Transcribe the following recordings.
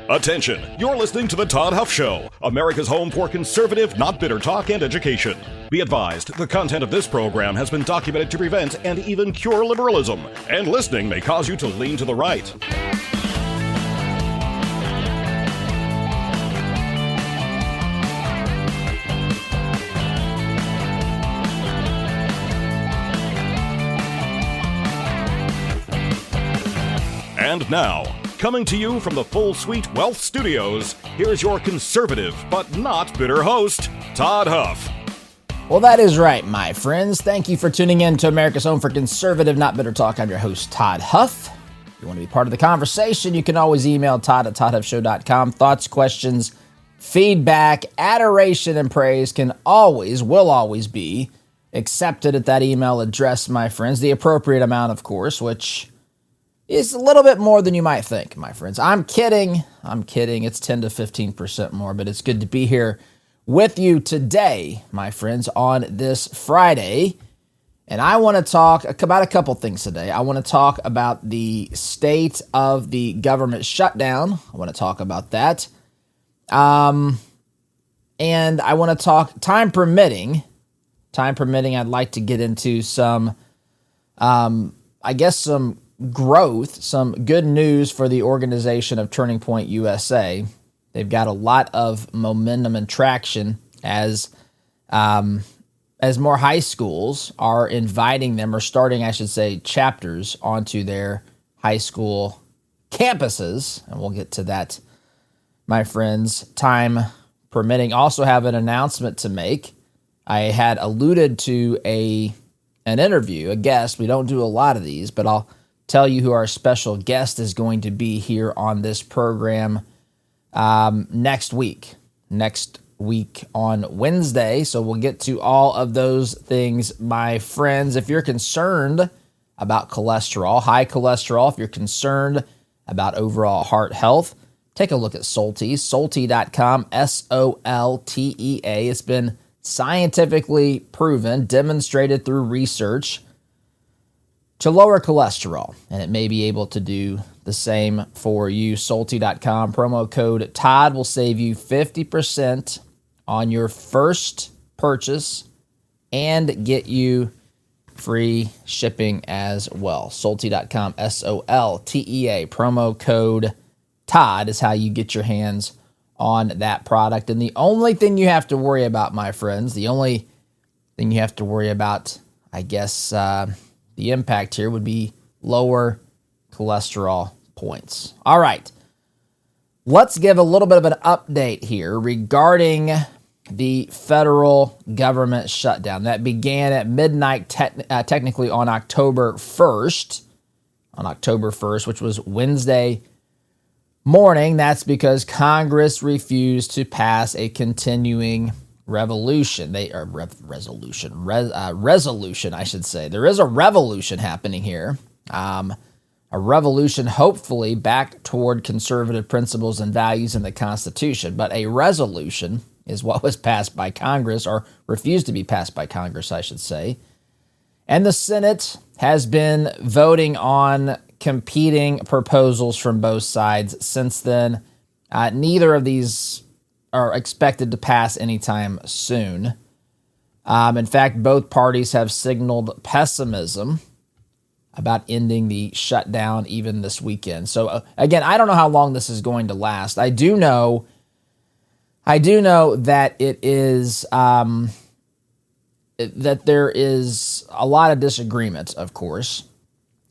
Attention, you're listening to The Todd Huff Show, America's home for conservative, not bitter talk and education. Be advised, the content of this program has been documented to prevent and even cure liberalism, and listening may cause you to lean to the right. And now, coming to you from the Full Suite Wealth Studios, here's your conservative but not bitter host, Todd Huff. Well, that is right, my friends. Thank you for tuning in to America's home for conservative, not bitter talk. I'm your host, Todd Huff. If you want to be part of the conversation, you can always email Todd at toddhuffshow.com. Thoughts, questions, feedback, adoration, and praise will always be accepted at that email address, my friends. The appropriate amount, of course, which is a little bit more than you might think, my friends. I'm kidding. It's 10 to 15% more, but it's good to be here with you today, my friends, on this Friday. And I want to talk about a couple things today. I want to talk about the state of the government shutdown. I want to talk about that. And I want to talk, time permitting, I'd like to get into some growth, some good news for the organization of Turning Point USA. They've got a lot of momentum and traction as more high schools are inviting them, or starting, I should say, chapters onto their high school campuses. And we'll get to that, my friends, time permitting. Also have an announcement to make. I had alluded to an interview, a guest. We don't do a lot of these, but I'll tell you who our special guest is going to be here on this program next week on Wednesday. So we'll get to all of those things, my friends. If you're concerned about cholesterol, high cholesterol, if you're concerned about overall heart health, take a look at Solti, Solti.com, Soltea. It's been scientifically proven, demonstrated through research, to lower cholesterol, and it may be able to do the same for you. Solti.com, promo code Todd will save you 50% on your first purchase and get you free shipping as well. Solti.com, Soltea, promo code Todd is how you get your hands on that product. And the only thing you have to worry about, my friends, the only thing you have to worry about, I guess, the impact here would be lower cholesterol points. All right. Let's give a little bit of an update here regarding the federal government shutdown that began at midnight, technically on October 1st, which was Wednesday morning. That's because Congress refused to pass a continuing resolution, I should say. There is a revolution happening here. A revolution, hopefully, back toward conservative principles and values in the Constitution. But a resolution is what was passed by Congress, or refused to be passed by Congress, I should say. And the Senate has been voting on competing proposals from both sides since then. Neither of these are expected to pass anytime soon. In fact, both parties have signaled pessimism about ending the shutdown even this weekend. So again, I don't know how long this is going to last. I do know that it is that there is a lot of disagreement, of course.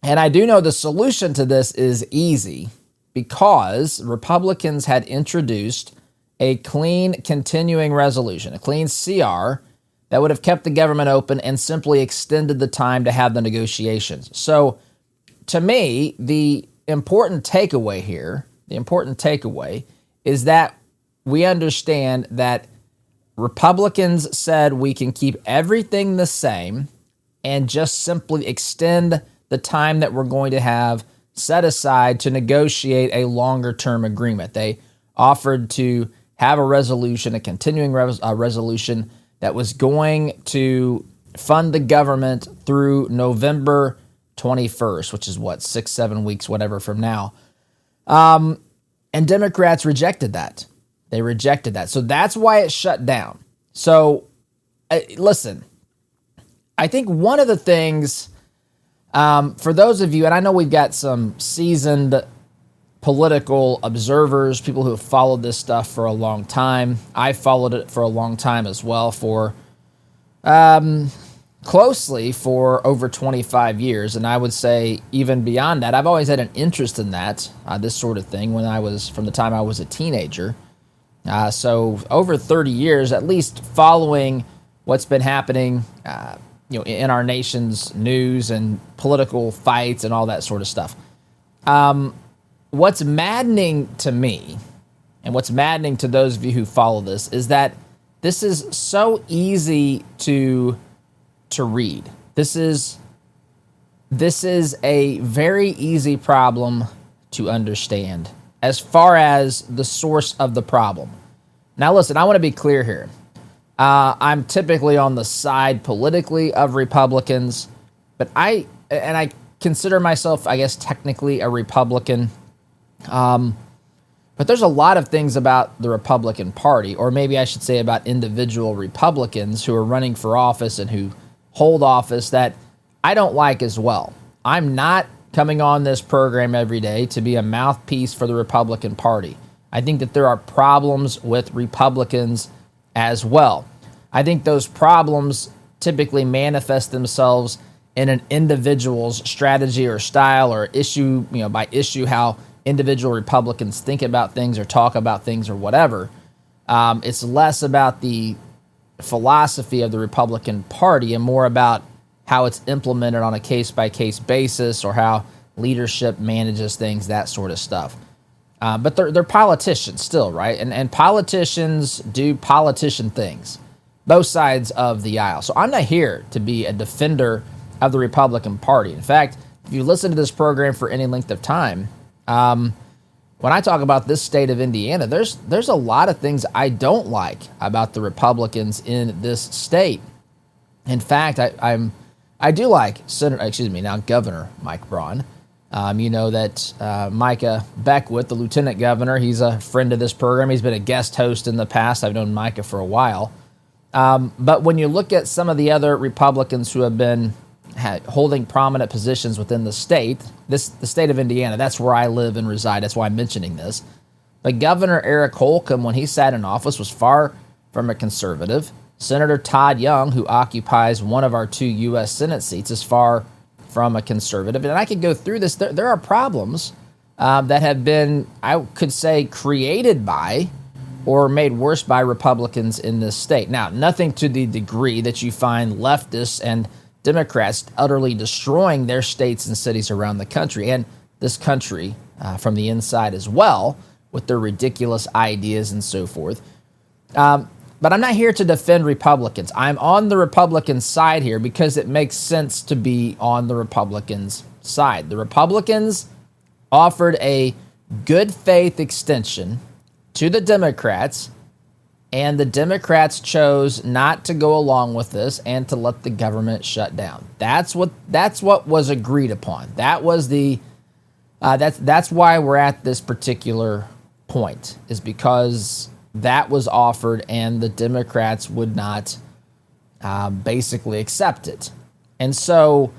And I do know the solution to this is easy, because Republicans had introduced a clean continuing resolution, a clean CR, that would have kept the government open and simply extended the time to have the negotiations. So to me, the important takeaway here, is that we understand that Republicans said we can keep everything the same and just simply extend the time that we're going to have set aside to negotiate a longer-term agreement. They offered to have a resolution, a continuing resolution that was going to fund the government through November 21st, which is 6-7 weeks, whatever from now. And Democrats rejected that. They rejected that. So that's why it shut down. So listen, I think one of the things for those of you, and I know we've got some seasoned political observers, people who have followed this stuff for a long time. I followed it for a long time as well, for closely for over 25 years. And I would say even beyond that, I've always had an interest in that, this sort of thing, from the time I was a teenager. So over 30 years, at least following what's been happening, in our nation's news and political fights and all that sort of stuff. What's maddening to me, and what's maddening to those of you who follow this, is that this is so easy to read. This is a very easy problem to understand as far as the source of the problem. Now, listen, I want to be clear here. I'm typically on the side politically of Republicans, but I consider myself, I guess, technically a Republican. But there's a lot of things about the Republican Party, or maybe I should say about individual Republicans who are running for office and who hold office, that I don't like as well. I'm not coming on this program every day to be a mouthpiece for the Republican Party. I think that there are problems with Republicans as well. I think those problems typically manifest themselves in an individual's strategy or style or issue, by issue, how individual Republicans think about things or talk about things or whatever. It's less about the philosophy of the Republican Party and more about how it's implemented on a case-by-case basis or how leadership manages things, that sort of stuff. But they're politicians still, right? And politicians do politician things, both sides of the aisle. So I'm not here to be a defender of the Republican Party. In fact, if you listen to this program for any length of time, when I talk about this state of Indiana, there's a lot of things I don't like about the Republicans in this state. In fact, I do like Governor Mike Braun. You know that Micah Beckwith, the lieutenant governor, he's a friend of this program. He's been a guest host in the past. I've known Micah for a while. But when you look at some of the other Republicans who have been holding prominent positions within the state, the state of Indiana, that's where I live and reside. That's why I'm mentioning this. But Governor Eric Holcomb, when he sat in office, was far from a conservative. Senator Todd Young, who occupies one of our 2 U.S. Senate seats, is far from a conservative. And I could go through this. There are problems that have been, I could say, created by or made worse by Republicans in this state. Now, nothing to the degree that you find leftists and Democrats utterly destroying their states and cities around the country, and this country from the inside as well, with their ridiculous ideas and so forth. But I'm not here to defend Republicans. I'm on the Republican side here because it makes sense to be on the Republicans' side. The Republicans offered a good faith extension to the Democrats, and the Democrats chose not to go along with this and to let the government shut down. That's what was agreed upon. That was that's why we're at this particular point, is because that was offered and the Democrats would not basically accept it. And so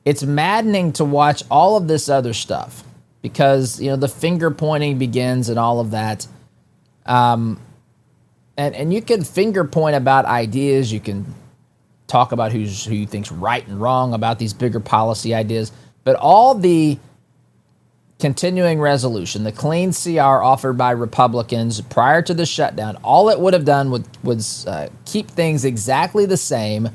it's maddening to watch all of this other stuff because, the finger pointing begins and all of that. And you can finger point about ideas. You can talk about who you think's right and wrong about these bigger policy ideas. But all the continuing resolution, the clean CR offered by Republicans prior to the shutdown, all it would have done was keep things exactly the same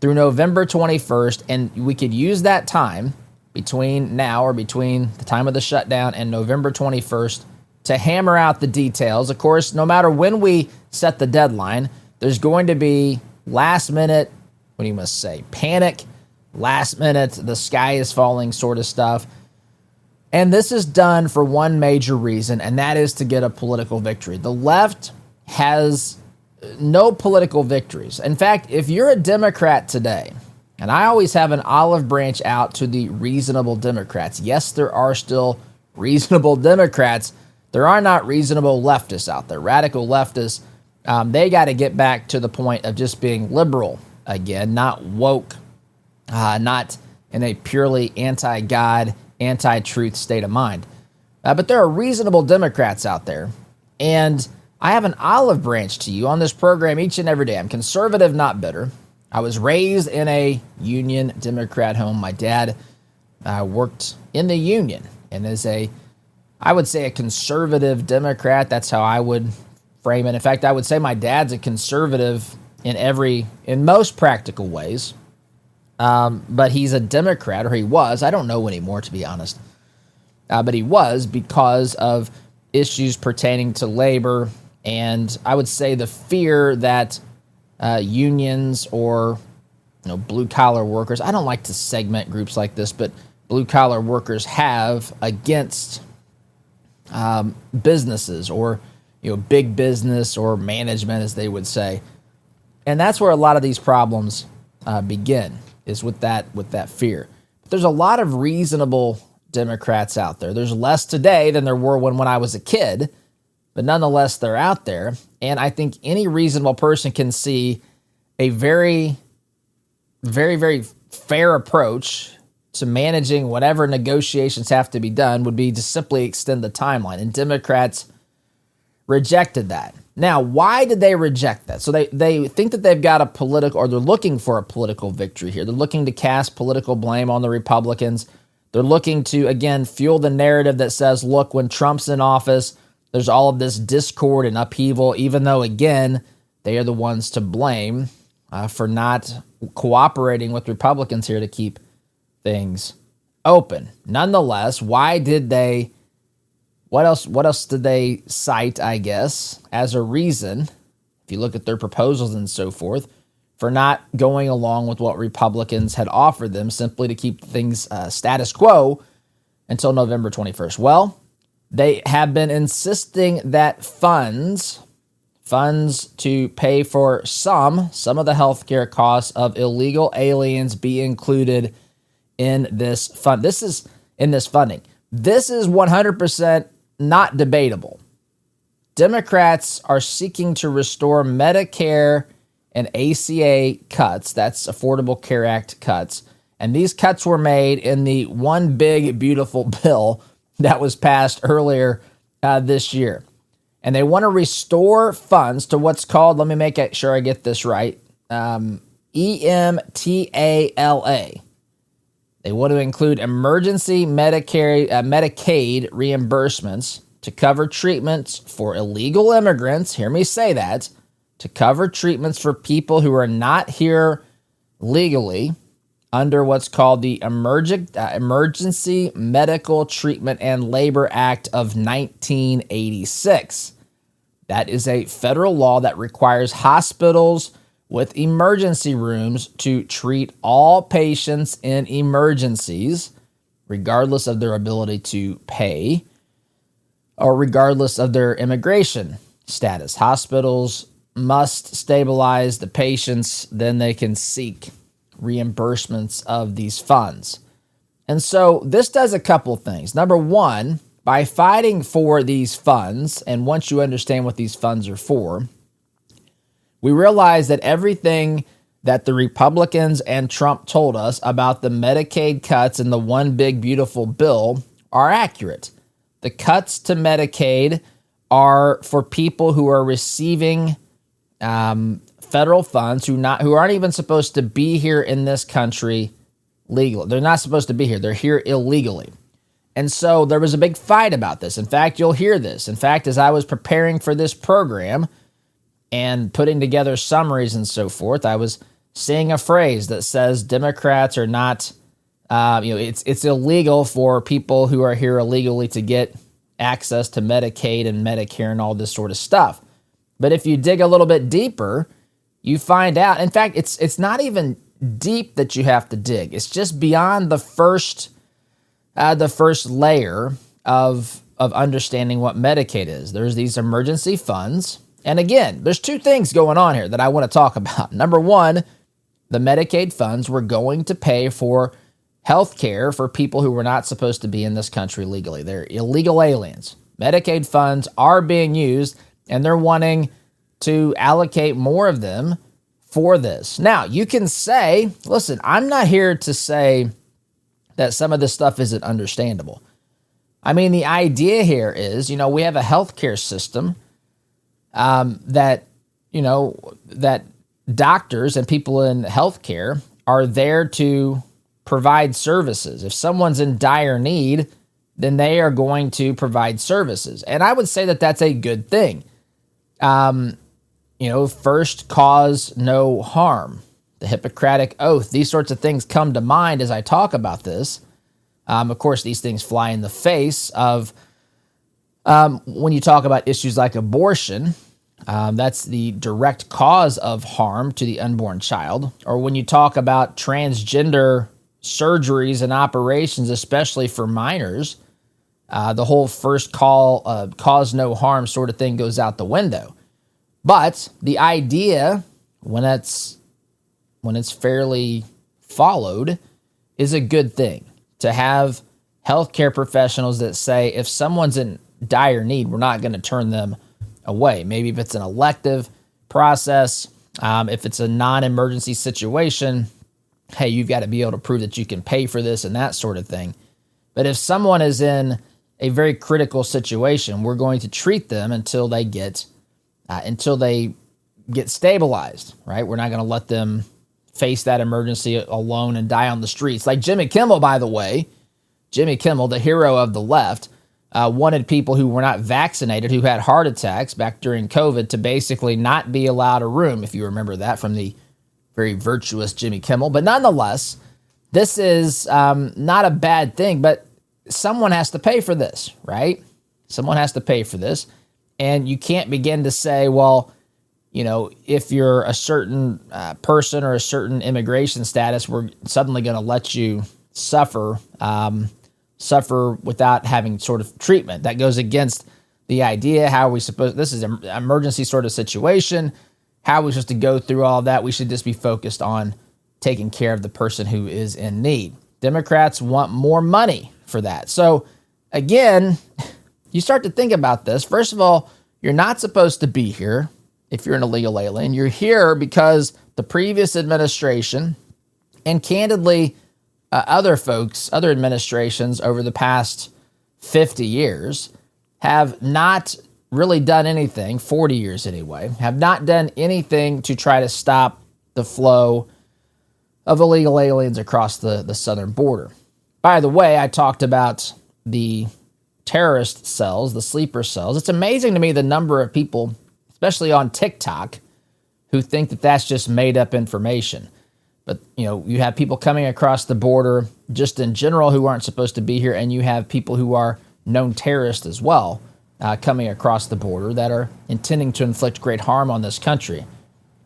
through November 21st. And we could use that time between the time of the shutdown and November 21st to hammer out the details. Of course, no matter when we set the deadline, there's going to be last minute, panic, last minute, the sky is falling sort of stuff. And this is done for one major reason, and that is to get a political victory. The left has no political victories. In fact, if you're a Democrat today, and I always have an olive branch out to the reasonable Democrats. Yes, there are still reasonable Democrats There are not reasonable leftists out there. Radical leftists, they got to get back to the point of just being liberal again, not woke, not in a purely anti-God, anti-truth state of mind. But there are reasonable Democrats out there. And I have an olive branch to you on this program each and every day. I'm conservative, not bitter. I was raised in a Union Democrat home. My dad worked in the Union and is I would say a conservative Democrat. That's how I would frame it. In fact, I would say my dad's a conservative in most practical ways. But he's a Democrat, or he was. I don't know anymore, to be honest. But he was because of issues pertaining to labor, and I would say the fear that unions or blue-collar workers, I don't like to segment groups like this, but blue-collar workers have against businesses or big business or management, as they would say. And that's where a lot of these problems begin, is with that fear. But there's a lot of reasonable Democrats out there. There's less today than there were when I was a kid, but nonetheless, they're out there. And I think any reasonable person can see a very, very, very fair approach to managing whatever negotiations have to be done would be to simply extend the timeline. And Democrats rejected that. Now, why did they reject that? So they think that they've got a political, or they're looking for a political victory here. They're looking to cast political blame on the Republicans. They're looking to, again, fuel the narrative that says, look, when Trump's in office, there's all of this discord and upheaval, even though, again, they are the ones to blame for not cooperating with Republicans here to keep things open. Nonetheless, what else did they cite, I guess, as a reason, if you look at their proposals and so forth, for not going along with what Republicans had offered them, simply to keep things status quo until November 21st? Well, they have been insisting that funds to pay for some of the healthcare costs of illegal aliens be included in this fund. This is 100% not debatable. Democrats are seeking to restore Medicare and ACA cuts, that's Affordable Care Act cuts, and these cuts were made in the one big, beautiful bill that was passed earlier this year. And they want to restore funds to what's called, let me make sure I get this right, EMTALA. They want to include emergency Medicaid reimbursements to cover treatments for illegal immigrants, hear me say that, to cover treatments for people who are not here legally under what's called the Emergency Medical Treatment and Labor Act of 1986. That is a federal law that requires hospitals with emergency rooms to treat all patients in emergencies, regardless of their ability to pay or regardless of their immigration status. Hospitals must stabilize the patients, then they can seek reimbursements of these funds. And so this does a couple things. Number one, by fighting for these funds, and once you understand what these funds are for, we realize that everything that the Republicans and Trump told us about the Medicaid cuts and the one big beautiful bill are accurate. The cuts to Medicaid are for people who are receiving federal funds who aren't even supposed to be here in this country legally. They're not supposed to be here. They're here illegally. And so there was a big fight about this. In fact, you'll hear this. In fact, as I was preparing for this program and putting together summaries and so forth, I was seeing a phrase that says Democrats are not, it's illegal for people who are here illegally to get access to Medicaid and Medicare and all this sort of stuff. But if you dig a little bit deeper, you find out, in fact, it's not even deep that you have to dig. It's just beyond the first layer of understanding what Medicaid is. There's these emergency funds. And again, there's two things going on here that I want to talk about. Number one, the Medicaid funds were going to pay for health care for people who were not supposed to be in this country legally. They're illegal aliens. Medicaid funds are being used, and they're wanting to allocate more of them for this. Now, you can say, listen, I'm not here to say that some of this stuff isn't understandable. I mean, the idea here is, we have a healthcare system that doctors and people in healthcare are there to provide services. If someone's in dire need, then they are going to provide services. And I would say that that's a good thing. First cause no harm, the Hippocratic Oath, these sorts of things come to mind as I talk about this. Of course, these things fly in the face of when you talk about issues like abortion. That's the direct cause of harm to the unborn child. Or when you talk about transgender surgeries and operations, especially for minors, the whole first cause no harm sort of thing goes out the window. But the idea, when it's fairly followed, is a good thing. To have healthcare professionals that say if someone's in dire need, we're not going to turn them away. Maybe if it's an elective process, if it's a non-emergency situation, hey, you've got to be able to prove that you can pay for this and that sort of thing. But if someone is in a very critical situation, we're going to treat them until they get stabilized, right? We're not going to let them face that emergency alone and die on the streets. Like Jimmy Kimmel, by the way, the hero of the left, wanted people who were not vaccinated, who had heart attacks back during COVID, to basically not be allowed a room, if you remember that from the very virtuous Jimmy Kimmel. But nonetheless, this is not a bad thing, but someone has to pay for this, right? Someone has to pay for this. And you can't begin to say, well, if you're a certain person or a certain immigration status, we're suddenly going to let you suffer without having sort of treatment. That goes against the idea. This is an emergency sort of situation. How are we supposed to go through all that? We should just be focused on taking care of the person who is in need. Democrats want more money for that. So again, you start to think about this. First of all, you're not supposed to be here if you're an illegal alien. You're here because the previous administration, and candidly, other administrations over the past 50 years have not really done anything, 40 years anyway, have not done anything to try to stop the flow of illegal aliens across the southern border. By the way, I talked about the terrorist cells, the sleeper cells. It's amazing to me the number of people, especially on TikTok, who think that that's just made up information. But, you have people coming across the border just in general who aren't supposed to be here, and you have people who are known terrorists as well coming across the border that are intending to inflict great harm on this country.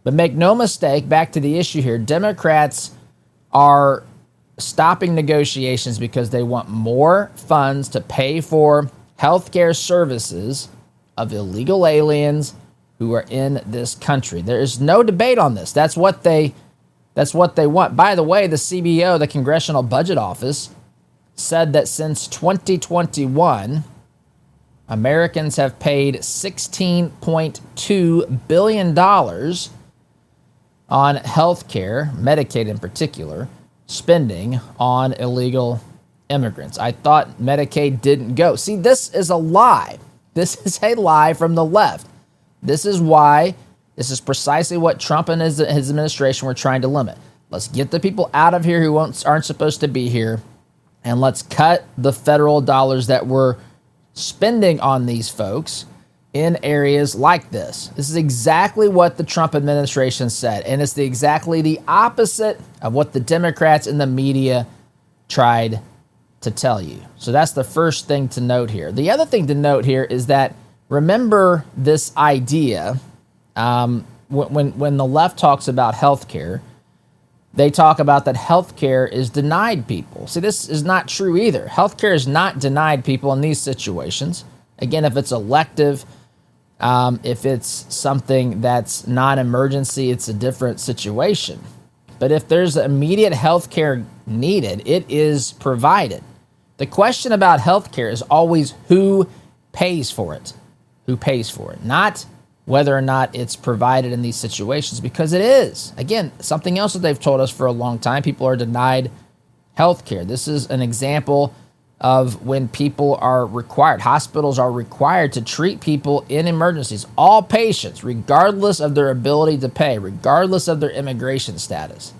But make no mistake, back to the issue here, Democrats are stopping negotiations because they want more funds to pay for healthcare services of illegal aliens who are in this country. There is no debate on this. That's what they want. By the way, the CBO, the Congressional Budget Office, said that since 2021, Americans have paid $16.2 billion on healthcare, Medicaid in particular, spending on illegal immigrants. I thought Medicaid didn't go. See, this is a lie. This is a lie from the left. This is precisely what Trump and his administration were trying to limit. Let's get the people out of here who aren't supposed to be here, and let's cut the federal dollars that we're spending on these folks in areas like this. This is exactly what the Trump administration said, and it's exactly the opposite of what the Democrats and the media tried to tell you. So that's the first thing to note here. The other thing to note here is that, remember this idea, when the left talks about healthcare, they talk about that healthcare is denied people. See, this is not true either. Healthcare is not denied people in these situations. Again, if it's elective, if it's something that's non-emergency, it's a different situation. But if there's immediate health care needed, it is provided. The question about health care is always who pays for it. Who pays for it? Not whether or not it's provided in these situations, because it is. Again, something else that they've told us for a long time, people are denied health care. This is an example of when people are required, hospitals are required to treat people in emergencies, all patients, regardless of their ability to pay, regardless of their immigration status.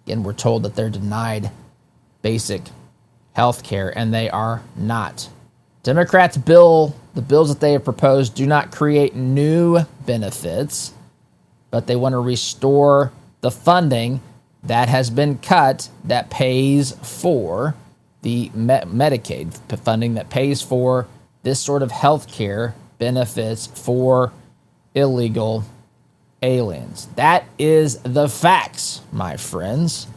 Again, we're told that they're denied basic health care, and they are not. Democrats' the bills that they have proposed do not create new benefits, but they want to restore the funding that has been cut that pays for the Medicaid funding, that pays for this sort of health care benefits for illegal aliens. That is the facts, my friends.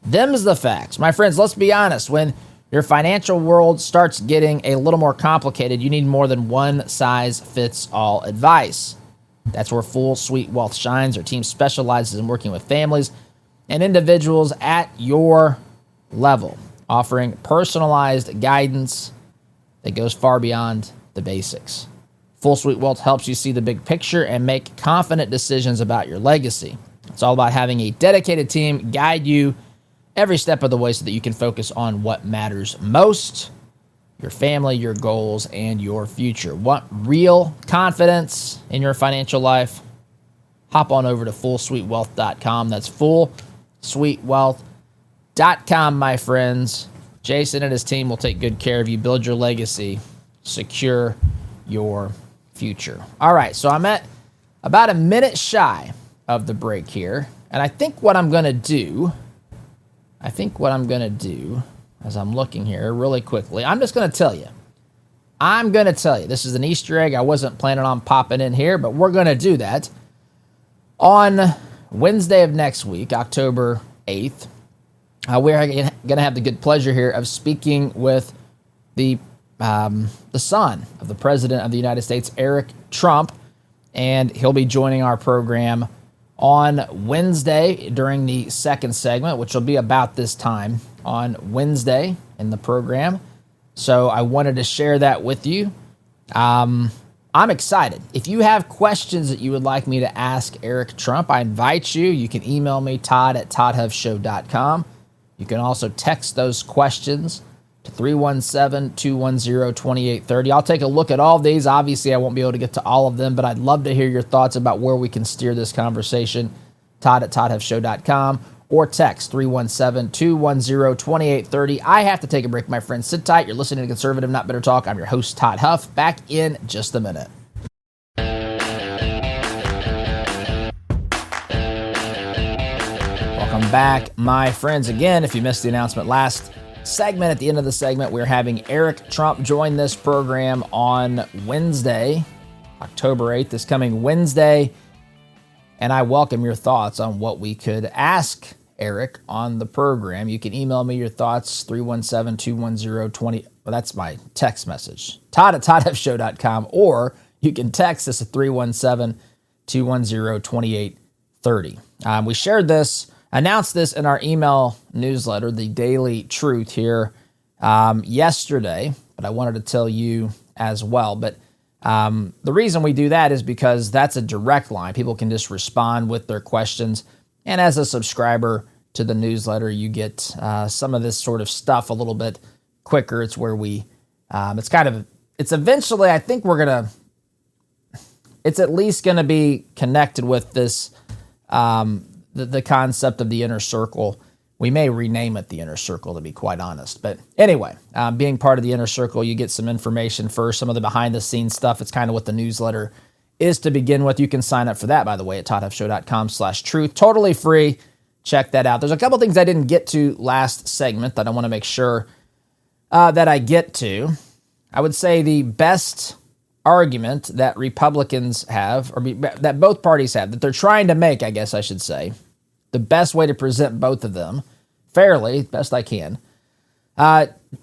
Them's the facts. My friends, let's be honest. When your financial world starts getting a little more complicated, you need more than one-size-fits-all advice. That's where Full Suite Wealth shines. Our team specializes in working with families and individuals at your level, offering personalized guidance that goes far beyond the basics. Full Suite Wealth helps you see the big picture and make confident decisions about your legacy. It's all about having a dedicated team guide you every step of the way so that you can focus on what matters most: your family, your goals, and your future. Want real confidence in your financial life? Hop on over to fullsuitewealth.com. That's fullsuitewealth.com, my friends. Jason and his team will take good care of you, build your legacy, secure your future. All right, so I'm at about a minute shy of the break here, and I think what I'm going to do, as I'm looking here really quickly, I'm just going to tell you. This is an Easter egg. I wasn't planning on popping in here, but we're going to do that. On Wednesday of next week, October 8th, we're going to have the good pleasure here of speaking with the son of the President of the United States, Eric Trump, and he'll be joining our program on Wednesday during the second segment, which will be about this time on Wednesday in the program. So I wanted to share that with you. I'm excited. If you have questions that you would like me to ask Eric Trump, I invite you. You can email me, Todd@toddhuffshow.com. You can also text those questions to 317-210-2830. I'll take a look at all of these. Obviously, I won't be able to get to all of them, but I'd love to hear your thoughts about where we can steer this conversation. Todd@toddhuffshow.com or text 317-210-2830. I have to take a break, my friends. Sit tight. You're listening to Conservative Not Bitter Talk. I'm your host, Todd Huff. Back in just a minute. Welcome back, my friends. Again, if you missed the announcement last segment, at the end of the segment, we're having Eric Trump join this program on Wednesday, October 8th, this coming Wednesday. And I welcome your thoughts on what we could ask Eric on the program. You can email me your thoughts, 317-210-20. Well, that's my text message, Todd@toddhuffshow.com, or you can text us at 317-210-2830. We announced this in our email newsletter, The Daily Truth, here yesterday, but I wanted to tell you as well. But the reason we do that is because that's a direct line. People can just respond with their questions. And as a subscriber to the newsletter, you get some of this sort of stuff a little bit quicker. It's where it's eventually, I think it's at least going to be connected with this, the concept of the inner circle. We may rename it the inner circle, to be quite honest. But anyway, being part of the inner circle, you get some information first, some of the behind-the-scenes stuff. It's kind of what the newsletter is to begin with. You can sign up for that, by the way, at toddhuffshow.com/truth. Totally free. Check that out. There's a couple things I didn't get to last segment that I want to make sure that I get to. I would say the best argument that Republicans have, or that both parties have, that they're trying to make, I guess I should say, the best way to present both of them fairly, best I can.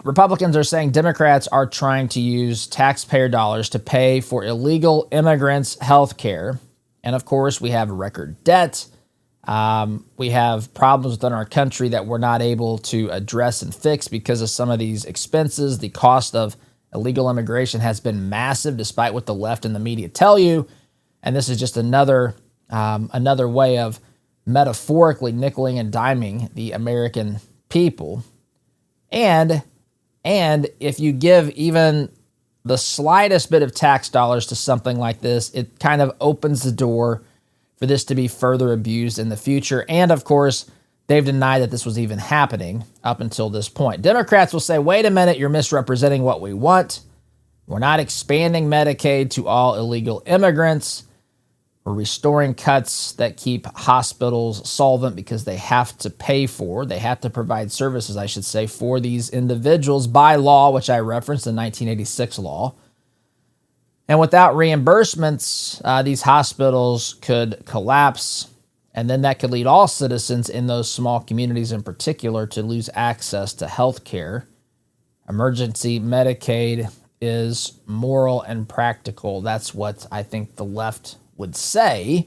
Republicans are saying Democrats are trying to use taxpayer dollars to pay for illegal immigrants' health care. And of course, we have record debt. We have problems within our country that we're not able to address and fix because of some of these expenses, the cost of illegal immigration has been massive, despite what the left and the media tell you. And this is just another way of metaphorically nickeling and diming the American people. And if you give even the slightest bit of tax dollars to something like this, it kind of opens the door for this to be further abused in the future. And of course, they've denied that this was even happening up until this point. Democrats will say, wait a minute, you're misrepresenting what we want. We're not expanding Medicaid to all illegal immigrants. We're restoring cuts that keep hospitals solvent because they have to provide services, I should say, for these individuals by law, which I referenced, the 1986 law. And without reimbursements, these hospitals could collapse, and then that could lead all citizens in those small communities in particular to lose access to health care. Emergency Medicaid is moral and practical. That's what I think the left would say,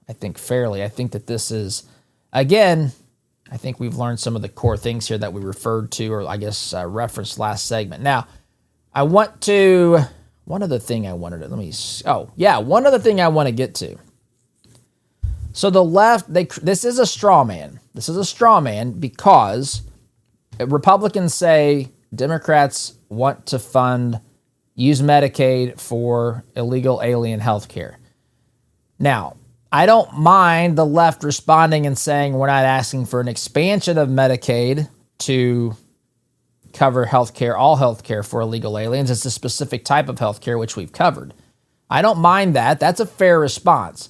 I think fairly. I think that this is, again, I think we've learned some of the core things here that we referred to, or I guess referenced last segment. Now, one other thing I want to get to. So the left, this is a straw man. This is a straw man because Republicans say Democrats want to use Medicaid for illegal alien health care. Now, I don't mind the left responding and saying we're not asking for an expansion of Medicaid to cover healthcare, all healthcare for illegal aliens. It's a specific type of healthcare which we've covered. I don't mind that. That's a fair response.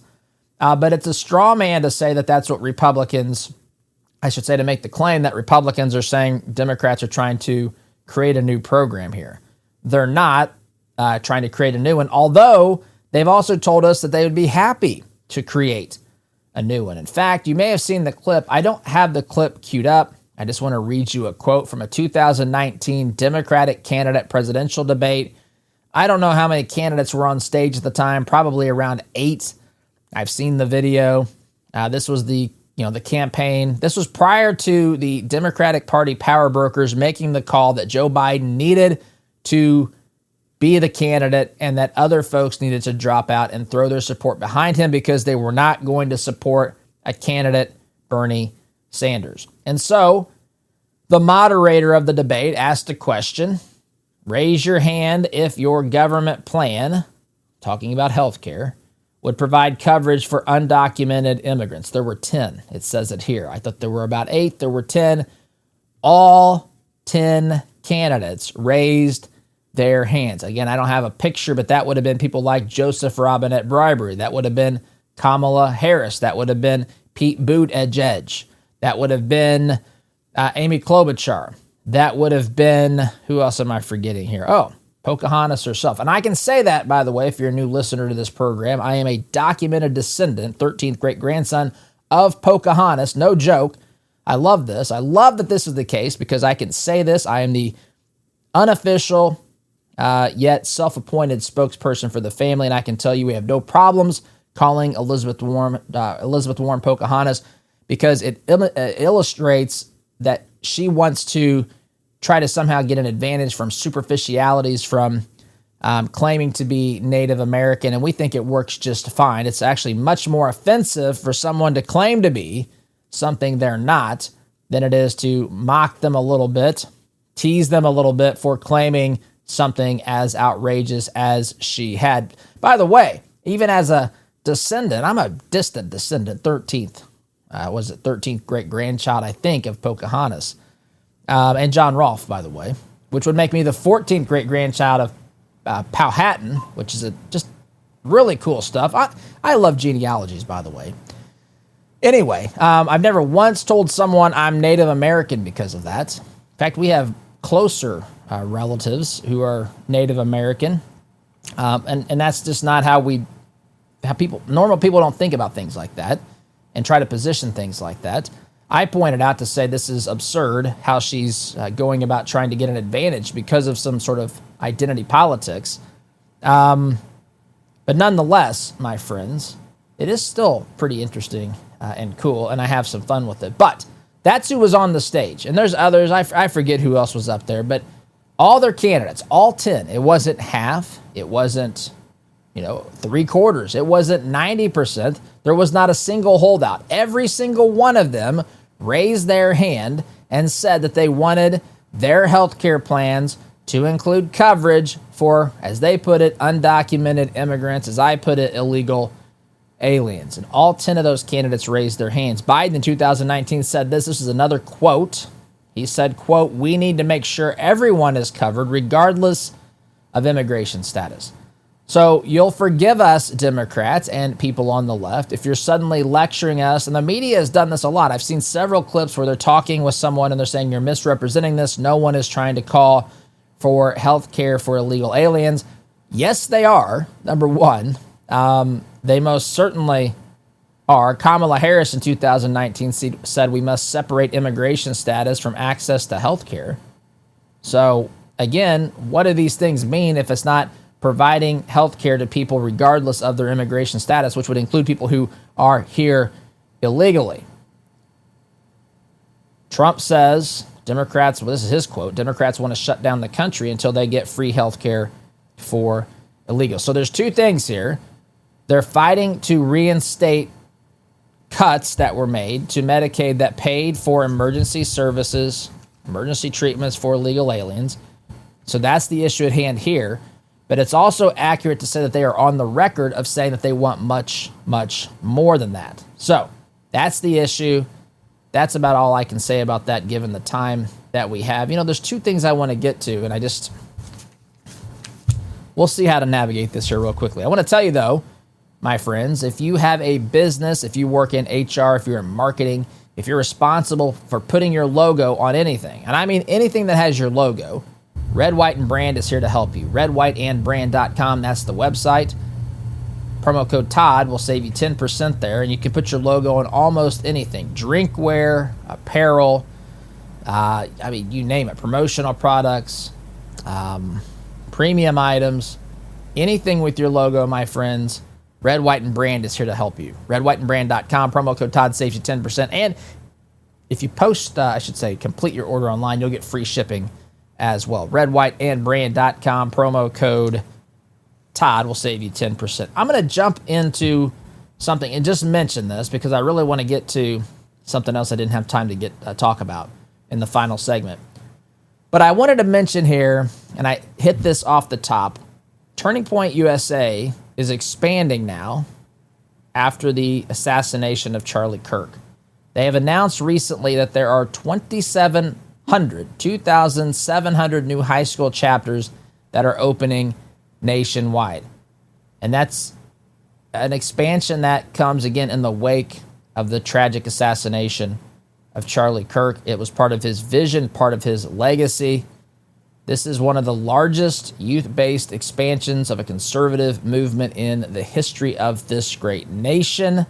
But it's a straw man to say that that's what Republicans, I should say, to make the claim that Republicans are saying Democrats are trying to create a new program here. They're not trying to create a new one, although they've also told us that they would be happy to create a new one. In fact, you may have seen the clip. I don't have the clip queued up. I just want to read you a quote from a 2019 Democratic candidate presidential debate. I don't know how many candidates were on stage at the time, probably around 8. I've seen the video. This was the campaign. This was prior to the Democratic Party power brokers making the call that Joe Biden needed to be the candidate and that other folks needed to drop out and throw their support behind him because they were not going to support a candidate, Bernie Sanders. And so the moderator of the debate asked a question: raise your hand if your government plan, talking about healthcare, would provide coverage for undocumented immigrants. There were 10. It says it here. I thought there were about 8. There were 10. All 10 candidates raised their hands. Again, I don't have a picture, but that would have been people like Joseph Robinette Bribery. That would have been Kamala Harris. That would have been Pete Buttigieg. That would have been Amy Klobuchar. That would have been, who else am I forgetting here? Oh, Pocahontas herself. And I can say that, by the way, if you're a new listener to this program, I am a documented descendant, 13th great-grandson of Pocahontas. No joke. I love this. I love that this is the case because I can say this. I am the unofficial, yet self-appointed spokesperson for the family, and I can tell you we have no problems calling Elizabeth Warren Pocahontas because it illustrates that she wants to try to somehow get an advantage from superficialities, from claiming to be Native American, and we think it works just fine. It's actually much more offensive for someone to claim to be something they're not than it is to mock them a little bit, tease them a little bit for claiming something as outrageous as she had. By the way, even as a descendant, I'm a distant descendant, 13th great-grandchild, I think, of Pocahontas. And John Rolfe, by the way, which would make me the 14th great-grandchild of Powhatan, which is just really cool stuff. I love genealogies, by the way. Anyway, I've never once told someone I'm Native American because of that. In fact, we have closer relatives who are Native American, and that's just not how normal people don't think about things like that and try to position things like that. I pointed out to say this is absurd how she's going about trying to get an advantage because of some sort of identity politics. But nonetheless, my friends, it is still pretty interesting and cool, and I have some fun with it. But that's who was on the stage. And there's others. I forget who else was up there. But All their candidates, all 10. It wasn't half. It wasn't, 3/4. It wasn't 90%. There was not a single holdout. Every single one of them raised their hand and said that they wanted their health care plans to include coverage for, as they put it, undocumented immigrants, as I put it, illegal aliens. And all 10 of those candidates raised their hands. Biden in 2019 said this. This is another quote. He said, quote, "We need to make sure everyone is covered regardless of immigration status." So you'll forgive us, Democrats and people on the left, if you're suddenly lecturing us. And the media has done this a lot. I've seen several clips where they're talking with someone and they're saying, "You're misrepresenting this. No one is trying to call for health care for illegal aliens." Yes, they are, number one. They most certainly are. Kamala Harris in 2019 said we must separate immigration status from access to health care. So, again, what do these things mean if it's not providing health care to people regardless of their immigration status, which would include people who are here illegally? Trump says, Democrats, well, this is his quote, Democrats want to shut down the country until they get free health care for illegals. So there's two things here. They're fighting to reinstate cuts that were made to Medicaid that paid for emergency services, emergency treatments for illegal aliens. So that's the issue at hand here. But it's also accurate to say that they are on the record of saying that they want much, much more than that. So that's the issue. That's about all I can say about that given the time that we have. There's two things I want to get to, and we'll see how to navigate this here real quickly. I want to tell you, though, my friends, if you have a business, if you work in HR, if you're in marketing, if you're responsible for putting your logo on anything, and I mean anything that has your logo, Red, White, and Brand is here to help you. redwhiteandbrand.com, that's the website. Promo code Todd will save you 10% there, and you can put your logo on almost anything. Drinkware, apparel, you name it. Promotional products, premium items, anything with your logo, my friends. Red, White, and Brand is here to help you. redwhiteandbrand.com, promo code Todd saves you 10%. And if you complete your order online, you'll get free shipping as well. redwhiteandbrand.com, promo code Todd will save you 10%. I'm going to jump into something and just mention this because I really want to get to something else I didn't have time to talk about in the final segment. But I wanted to mention here, and I hit this off the top, Turning Point USA is expanding now after the assassination of Charlie Kirk. They have announced recently that there are 2,700 new high school chapters that are opening nationwide. And that's an expansion that comes again in the wake of the tragic assassination of Charlie Kirk. It was part of his vision, part of his legacy. This is one of the largest youth-based expansions of a conservative movement in the history of this great nation.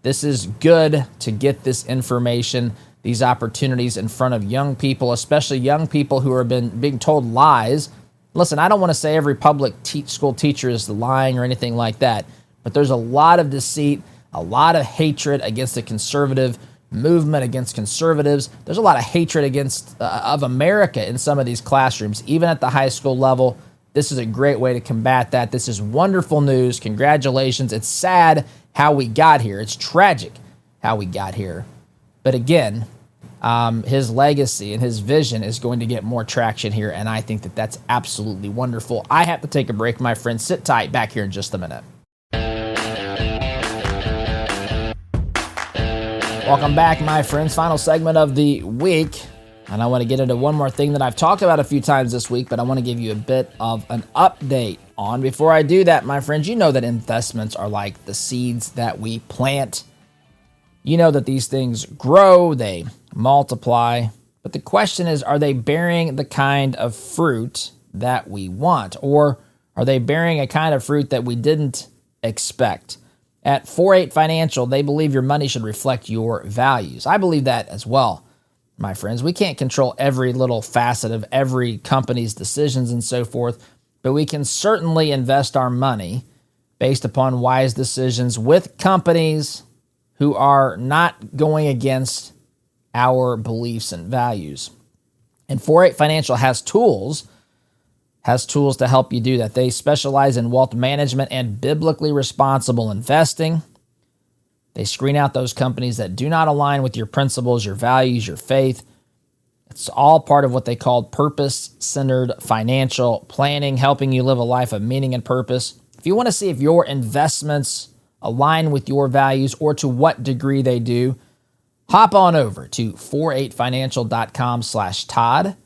This is good to get this information, these opportunities in front of young people, especially young people who are being told lies. Listen, I don't want to say every public school teacher is lying or anything like that, but there's a lot of deceit, a lot of hatred against the conservative movement, against conservatives. There's a lot of hatred against of America in some of these classrooms, even at the high school level. This is a great way to combat that. This is wonderful news. Congratulations. It's sad how we got here. It's tragic how we got here. But again, his legacy and his vision is going to get more traction here, and I think that that's absolutely wonderful. I have to take a break, my friends. Sit tight. Back here in just a minute. Welcome back, my friends. Final segment of the week. And I want to get into one more thing that I've talked about a few times this week, but I want to give you a bit of an update on. Before I do that, my friends, you know that investments are like the seeds that we plant. You know that these things grow, they multiply. But the question is, are they bearing the kind of fruit that we want? Or are they bearing a kind of fruit that we didn't expect? At 48 Financial, they believe your money should reflect your values. I believe that as well, my friends. We can't control every little facet of every company's decisions and so forth, but we can certainly invest our money based upon wise decisions with companies who are not going against our beliefs and values. And 48 Financial has tools has tools to help you do that. They specialize in wealth management and biblically responsible investing. They screen out those companies that do not align with your principles, your values, your faith. It's all part of what they call purpose-centered financial planning, helping you live a life of meaning and purpose. If you want to see if your investments align with your values or to what degree they do, hop on over to 48financial.com/Todd.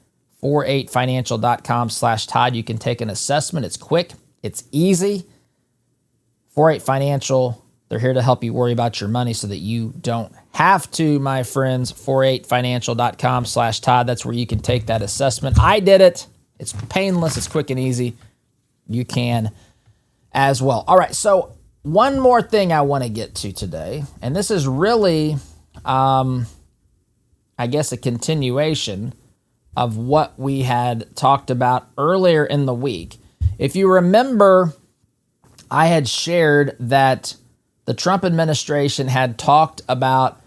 48financial.com/Todd. You can take an assessment. It's quick. It's easy. 48 Financial, they're here to help you worry about your money so that you don't have to, my friends. 48financial.com/Todd. That's where you can take that assessment. I did it. It's painless. It's quick and easy. You can as well. All right. So one more thing I want to get to today, and this is really, I guess, a continuation of what we had talked about earlier in the week. If you remember, I had shared that the Trump administration had talked about,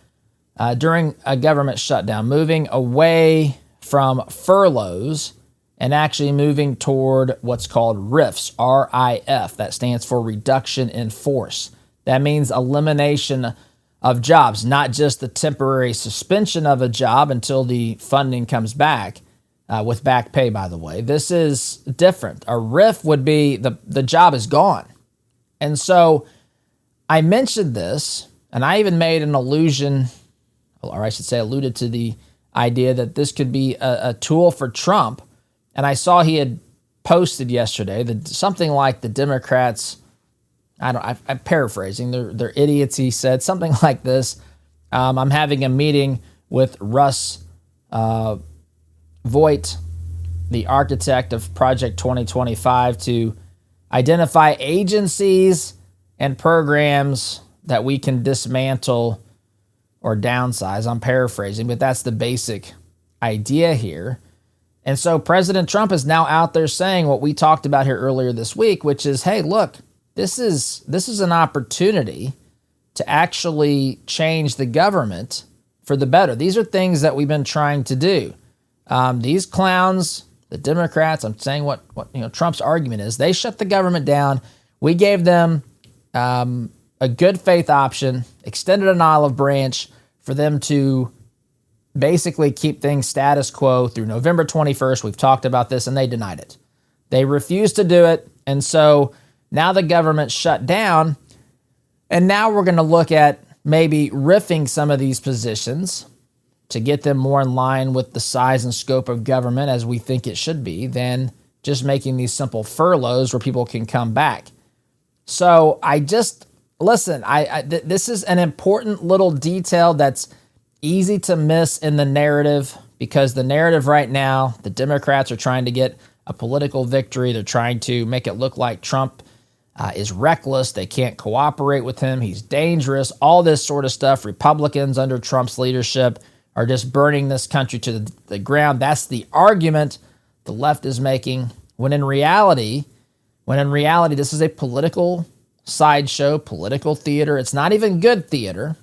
during a government shutdown, moving away from furloughs and actually moving toward what's called RIFs, R-I-F. That stands for reduction in force. That means elimination of jobs, not just the temporary suspension of a job until the funding comes back, with back pay, by the way. This is different. A RIF would be the job is gone. And so I mentioned this, and I even made an allusion, or I should say alluded to the idea that this could be a tool for Trump. And I saw he had posted yesterday that something like the Democrats, I'm paraphrasing, they're idiots, he said, something like this. I'm having a meeting with Russ Voigt, the architect of Project 2025, to identify agencies and programs that we can dismantle or downsize. I'm paraphrasing, but that's the basic idea here. And so President Trump is now out there saying what we talked about here earlier this week, which is, hey, look, this is an opportunity to actually change the government for the better. These are things that we've been trying to do. These clowns, the Democrats, I'm saying what Trump's argument is, they shut the government down. We gave them a good faith option, extended an olive branch for them to basically keep things status quo through November 21st. We've talked about this, and they denied it. They refused to do it, and so now the government shut down, and now we're going to look at maybe riffing some of these positions to get them more in line with the size and scope of government as we think it should be, than just making these simple furloughs where people can come back. So this is an important little detail that's easy to miss in the narrative, because the narrative right now, the Democrats are trying to get a political victory. They're trying to make it look like Trump is reckless. They can't cooperate with him. He's dangerous. All this sort of stuff. Republicans under Trump's leadership are just burning this country to the ground. That's the argument the left is making, when in reality, this is a political sideshow, political theater. It's not even good theater.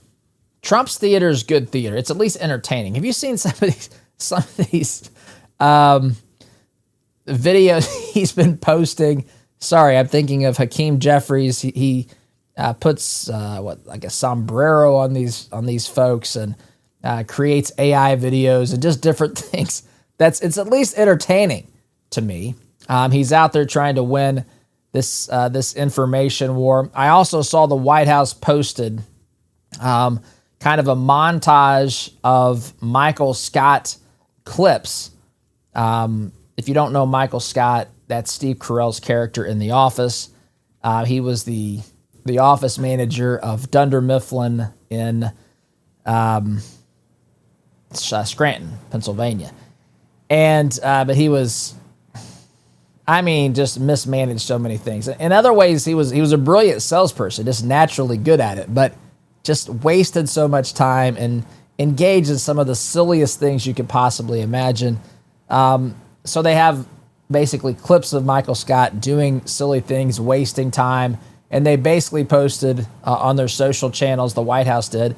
Trump's theater is good theater. It's at least entertaining. Have you seen some of these videos he's been posting? Sorry, I'm thinking of Hakeem Jeffries. He puts like a sombrero on these folks and creates AI videos and just different things. It's at least entertaining to me. He's out there trying to win this information war. I also saw the White House posted kind of a montage of Michael Scott clips. If you don't know Michael Scott, that's Steve Carell's character in The Office. He was the office manager of Dunder Mifflin in Scranton, Pennsylvania. And but he was, just mismanaged so many things. In other ways, he was a brilliant salesperson, just naturally good at it, but just wasted so much time and engaged in some of the silliest things you could possibly imagine. So they have basically clips of Michael Scott doing silly things, wasting time, and they basically posted on their social channels, the White House did,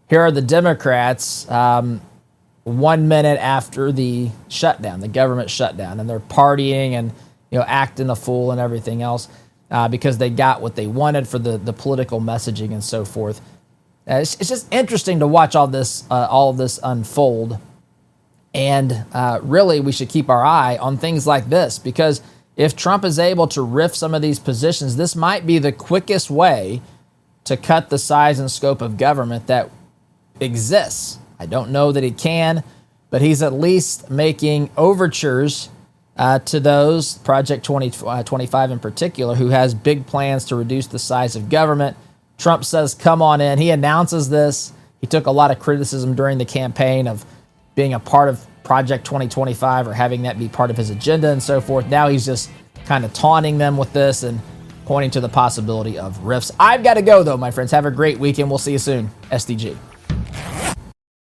here are the Democrats 1 minute after the shutdown, the government shutdown, and they're partying and acting a fool and everything else because they got what they wanted for the political messaging and so forth. It's just interesting to watch all of this unfold. And really, we should keep our eye on things like this, because if Trump is able to riff some of these positions, this might be the quickest way to cut the size and scope of government that exists. I don't know that he can, but he's at least making overtures to those, Project 2025 in particular, who has big plans to reduce the size of government. Trump says, come on in. He announces this. He took a lot of criticism during the campaign of being a part of Project 2025 or having that be part of his agenda and so forth. Now he's just kind of taunting them with this and pointing to the possibility of rifts. I've got to go, though, my friends. Have a great weekend. We'll see you soon. SDG.